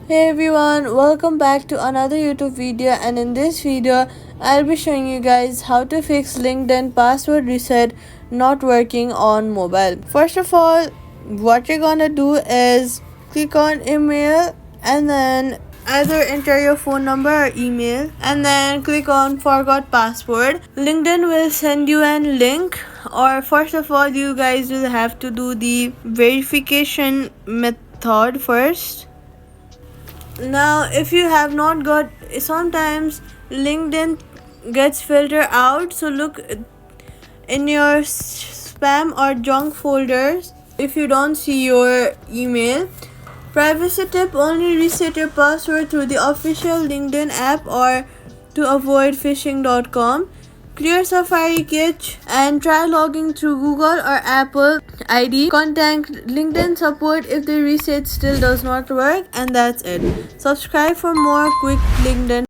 Hey everyone, welcome back to another YouTube video, and in this video I'll be showing you guys how to fix LinkedIn password reset not working on mobile. First of all, what you're gonna do is click on email and then either enter your phone number or email and then click on forgot password. LinkedIn will send you a link, or first of all you guys will have to do the verification method first. Now if you have not got, sometimes LinkedIn gets filtered out, so look in your spam or junk folders if you don't see your email. Privacy tip: only reset your password through the official LinkedIn app or to avoid phishing.com. Clear Safari cache and try logging through Google or Apple ID. Contact LinkedIn support if the reset still does not work, and that's it. Subscribe for more quick LinkedIn